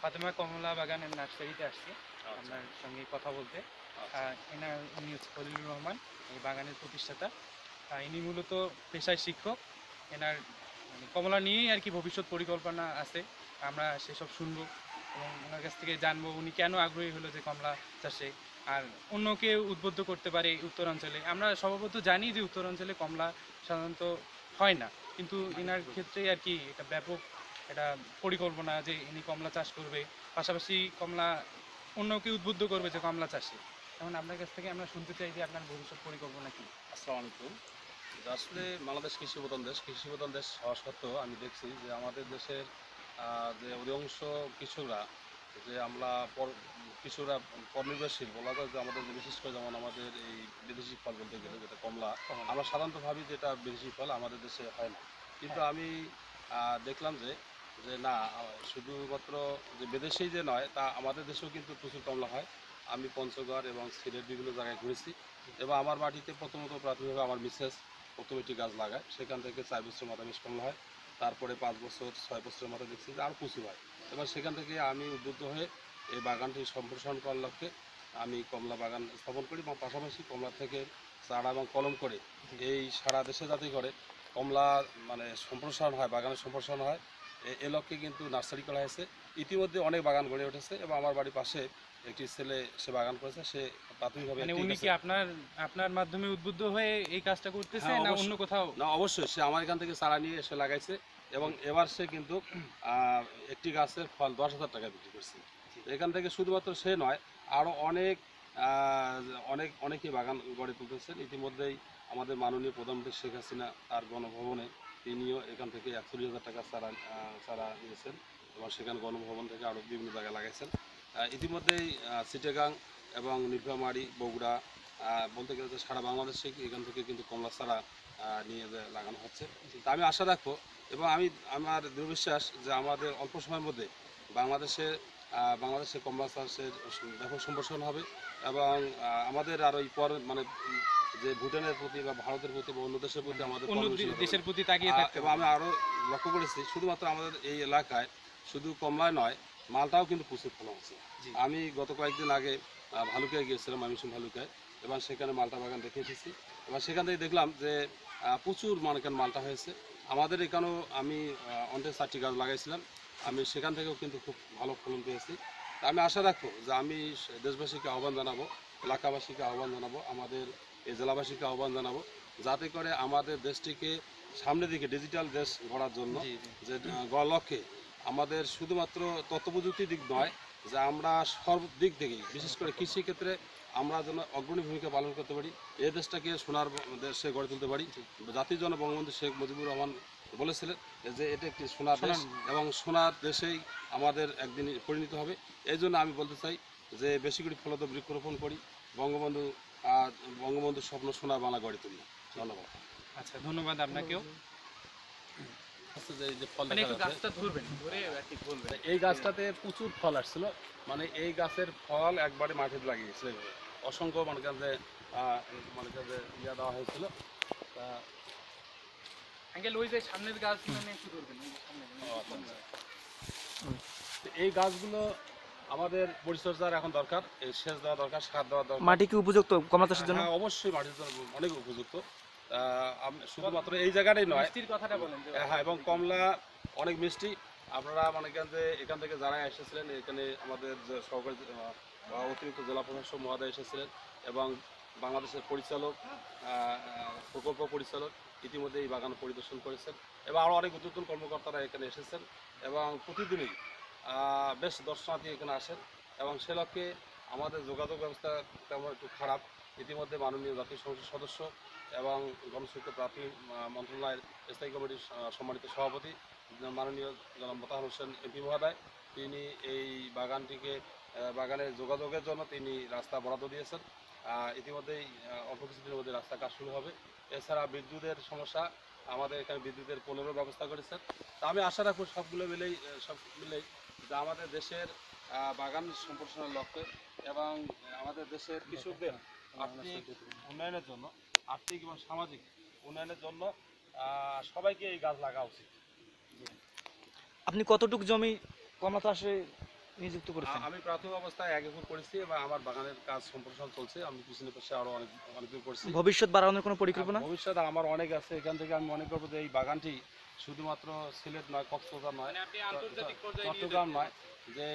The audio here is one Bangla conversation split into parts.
ফাতেমা কমলা বাগানের নার্সারিতে আসছি আপনার সঙ্গে কথা বলতে। ইনি হচ্ছে খলিলুর রহমান, এই বাগানের প্রতিষ্ঠাতা। ইনি মূলত পেশায় শিক্ষক। এনার মানে কমলা নিয়েই আর কি ভবিষ্যৎ পরিকল্পনা আছে, আমরা সেসব শুনবো এবং ওনার কাছ থেকে জানবো উনি কেন আগ্রহী হলো যে কমলা চাষে আর অন্যকে উদ্বুদ্ধ করতে পারে। উত্তরাঞ্চলে আমরা স্বভাবত জানি যে উত্তরাঞ্চলে কমলা সাধারণত হয় না, কিন্তু এনার ক্ষেত্রে আর কি এটা ব্যাপক একটা পরিকল্পনা যে ইনি কমলা চাষ করবে, পাশাপাশি কমলা অন্যকে উদ্বুদ্ধ করবে যে কমলা চাষে। এখন আপনার কাছ থেকে আমরা শুনতে চাই যে আপনার ভবিষ্যৎ পরিকল্পনা কী। আসসালামু আলাইকুম। আসলে বাংলাদেশ কৃষি প্রধান দেশ হওয়া সত্ত্বেও আমি দেখছি যে আমাদের দেশের যে অধিকাংশ কৃষকরা যে আমরা কৃষকরা পরনির্ভরশীল বলা যায়, যে আমাদের বিশেষ করে যেমন আমাদের এই বিদেশি ফল বলতে গেলে যেটা কমলা, আমরা সাধারণত ভাবি যে এটা বিদেশি ফল, আমাদের দেশে হয় না। কিন্তু আমি দেখলাম যে যে না, শুধুমাত্র যে বিদেশি যে নয়, তা আমাদের দেশেও কিন্তু প্রচুর কমলা হয়। আমি পঞ্চগড় এবং সিলেট বিভিন্ন জায়গায় ঘুরেছি এবং আমার মাটিতে প্রথমত প্রাথমিকভাবে আমার মিসেস প্রথম একটি গাছ লাগায়, সেখান থেকে 4 বছরের মাথায় বেশ কমলা হয়। তারপরে 5 বছর 6 বছরের মাথায় দেখছি যে আরও প্রচুর হয়। এবার সেখান থেকে আমি উদ্বুদ্ধ হয়ে এই বাগানটি সম্প্রসারণ করার লক্ষ্যে আমি কমলা বাগান স্থাপন করি এবং পাশাপাশি কমলা থেকে চারা এবং কলম করে এই সারা দেশে যাতে করে কমলা মানে সম্প্রসারণ হয়, বাগানের সম্প্রসারণ হয়, এ লক্ষ্যে কিন্তু নার্সারি করা হয়েছে। ইতিমধ্যে অনেক বাগান গড়ে উঠেছে এবং আমার বাড়ির পাশে একটি ছেলে সে বাগান করেছে। সে প্রাথমিকভাবে মানে উনি কি আপনার আপনার মাধ্যমে উদ্বুদ্ধ হয়ে এই কাজটা করতেছে হ্যাঁ, না অন্য কোথাও? না অবশ্যই সে আমার এখান থেকে চারা নিয়ে এসে লাগাইছে এবং এবার সে কিন্তু একটি গাছের ফল 10,000 টাকা বিক্রি করছে। এখান থেকে শুধুমাত্র সে নয়, আরও অনেকেই বাগান গড়ে তুলতেছেন। ইতিমধ্যেই আমাদের মাননীয় প্রধানমন্ত্রী শেখ হাসিনা তার গণভবনে তিনিও এখান থেকে 41,000 টাকা চারা নিয়েছেন এবং সেখানে গণভবন থেকে আরও বিভিন্ন জায়গায় লাগাইছেন। ইতিমধ্যেই চিটাগাং এবং নীলফামারী, বগুড়া বলতে গেলে যে সারা বাংলাদেশে এখান থেকে কিন্তু কমলা চারা নিয়ে লাগানো হচ্ছে। তা আমি আশা রাখবো এবং আমার দৃঢ় বিশ্বাস যে আমাদের অল্প সময়ের মধ্যে বাংলাদেশে কমলা চাষের ব্যাপক সম্প্রসারণ হবে এবং আমাদের আরও মানে যে ভুটানের প্রতি বা ভারতের প্রতি বা অন্য দেশের প্রতি আমাদের অন্য দেশের প্রতি তাকিয়ে থাকতে এবং আমি আরও লক্ষ্য করেছি শুধুমাত্র আমাদের এই এলাকায় শুধু কমলায় নয়, মালটাও কিন্তু প্রচুর ফলন আছে। আমি গত কয়েকদিন আগে ভালুকায় গিয়েছিলাম, ময়মনসিংহ ভালুকায়, এবং সেখানে মালটা বাগান দেখে এসেছি এবং সেখান থেকে দেখলাম যে প্রচুর মালটা হয়েছে। আমাদের এখানেও আমি অন্তে 4টি গাছ লাগাইছিলাম, আমি সেখান থেকেও কিন্তু খুব ভালো ফলন পেয়েছি। আমি আশা রাখবো যে আমি দেশবাসীকে আহ্বান জানাবো, এলাকাবাসীকে আহ্বান জানাবো, আমাদের এই জেলাবাসীকে আহ্বান জানাবো, যাতে করে আমাদের দেশটিকে সামনের দিকে ডিজিটাল দেশ গড়ার জন্য যে গড়ার লক্ষ্যে আমাদের শুধুমাত্র তথ্য প্রযুক্তির দিক নয়, যে আমরা সব দিক থেকেই বিশেষ করে কৃষিক্ষেত্রে আমরা যেন অগ্রণী ভূমিকা পালন করতে পারি, এই দেশটাকে সোনার দেশে গড়ে তুলতে পারি। জাতির জনক বঙ্গবন্ধু শেখ মুজিবুর রহমান বলেছিলেন যে এটা একটি সোনার দেশ এবং সোনার দেশেই আমাদের একদিন পরিণত হবে। এই জন্য আমি বলতে চাই যে বেশি করে ফলদ বৃক্ষরোপণ করি, বঙ্গবন্ধুর স্বপ্ন সোনার বাংলা গড়ে তুলি। ধন্যবাদ। আচ্ছা, ধন্যবাদ আপনাকেও। যে ফল মানে দেখা একটু যাচ্ছে, গাছটা ধরবেন, ধরে আর কি বলবেন। এই গাছটাতে প্রচুর ফল আসছিল, মানে এই গাছের ফল একবারে মাটিতে লাগিয়েছিল, অসংখ্য মনে করেন যে ইয়া দেওয়া হয়েছিল। তা আঙ্কেল ওই যে সামনের গাছগুলো নিয়ে একটু ধরবেন, ওই যে সামনে এই গাছগুলো আমাদের পরিচর্যার এখন দরকার, এই সেচ দেওয়া দরকার, সার দেওয়া দরকার। মাটি কি উপযুক্ত কমলা চাষের জন্য? হ্যাঁ, অবশ্যই মাটির জন্য অনেক উপযুক্ত। শুধুমাত্র এই জায়গাটাই নয়, মিষ্টির কথাটা বলেন। হ্যাঁ, এবং কমলা অনেক মিষ্টি। আপনারা মনে করেন যে এখান থেকে যারা এসেছিলেন, এখানে আমাদের যে সহকারী অতিরিক্ত জেলা প্রশাসক মহোদয় এসেছিলেন এবং বাংলাদেশের পরিচালক, প্রকল্প পরিচালক ইতিমধ্যে এই বাগান পরিদর্শন করেছেন এবং আরও অনেক উদ্যোতন কর্মকর্তারা এখানে এসেছেন এবং প্রতিদিনই বেশ দর্শনার্থী এখানে আসেন এবং সে লক্ষ্যে আমাদের যোগাযোগ ব্যবস্থা তেমন একটু খারাপ। ইতিমধ্যে মাননীয় জাতীয় সংসদ সদস্য এবং গণশিক্ষা প্রাথমিক মন্ত্রণালয়ের স্থায়ী কমিটির সম্মানিত সভাপতি মাননীয় জনাব মোতাহার হোসেন এমপি মহোদয়, তিনি এই বাগানের যোগাযোগের জন্য তিনি রাস্তা বরাদ্দ দিয়েছেন। ইতিমধ্যেই অল্প কিছুদিনের মধ্যে রাস্তা কাজ শুরু হবে। এছাড়া বিদ্যুতের সমস্যা, আমাদের এখানে বিদ্যুতের পোলেরও ব্যবস্থা করেছেন। তা আমি আশা রাখবো সব মিলেই যে আমাদের দেশের বাগান সম্প্রসারণের লক্ষ্যে এবং আমাদের দেশের কৃষকদের আর্থিক উন্নয়নের জন্য, আর্থিক এবং সামাজিক উন্নয়নের জন্য সবাইকে এই গাছ লাগা উচিত। আপনি কতটুকু জমি কমলা চাষে নিযুক্ত করেছেন? আমি প্রাথমিক অবস্থায় 1 একর করেছি এবং আমার বাগানের কাজ সম্প্রসারণ চলছে। আমি পিছনে পাশে আরো অনেক দূর করছি। ভবিষ্যৎ বাড়ানোর কোনো পরিকল্পনা? ভবিষ্যতে আমার অনেক আছে। এখান থেকে আমি মনে করবো যে এই বাগানটি শুধুমাত্র সিলেট নয়, কক্সবাজার নয়, চট্টগ্রাম নয়, যে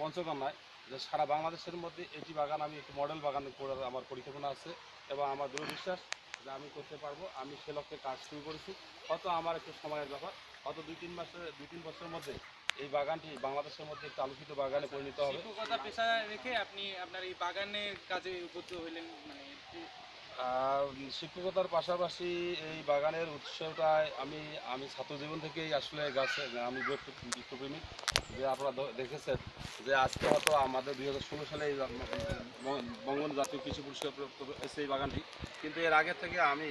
পঞ্চগড় নয়, যে সারা বাংলাদেশের মধ্যে এটি বাগান আমি একটি মডেল বাগান করার আমার পরিকল্পনা আছে এবং আমার দৃঢ় বিশ্বাস যে আমি করতে পারবো। আমি সে লক্ষ্যে কাজ শুরু করেছি। হয়তো আমার একটু সময়ের ব্যাপার, হয়তো 2-3 বছরের মধ্যে এই বাগানটি বাংলাদেশের মধ্যে একটি আলোকিত বাগানে পরিণত হবে। শিক্ষকতা পেশা রেখে আপনি আপনার এই বাগানের কাজে উদ্বুদ্ধ হইলেন, মানে আর শিক্ষকতার পাশাপাশি এই বাগানের উৎসটায় আমি ছাত্র জীবন থেকেই আসলে গাছে আমি বৃক্ষপ্রেমিক। যে আপনারা দেখেছেন যে আজকে হয়তো আমাদের 2016 সালে এই বঙ্গবন্ধু জাতীয় কৃষি পুরস্কার প্রাপ্ত হয়েছে এই বাগানটি, কিন্তু এর আগে থেকে আমি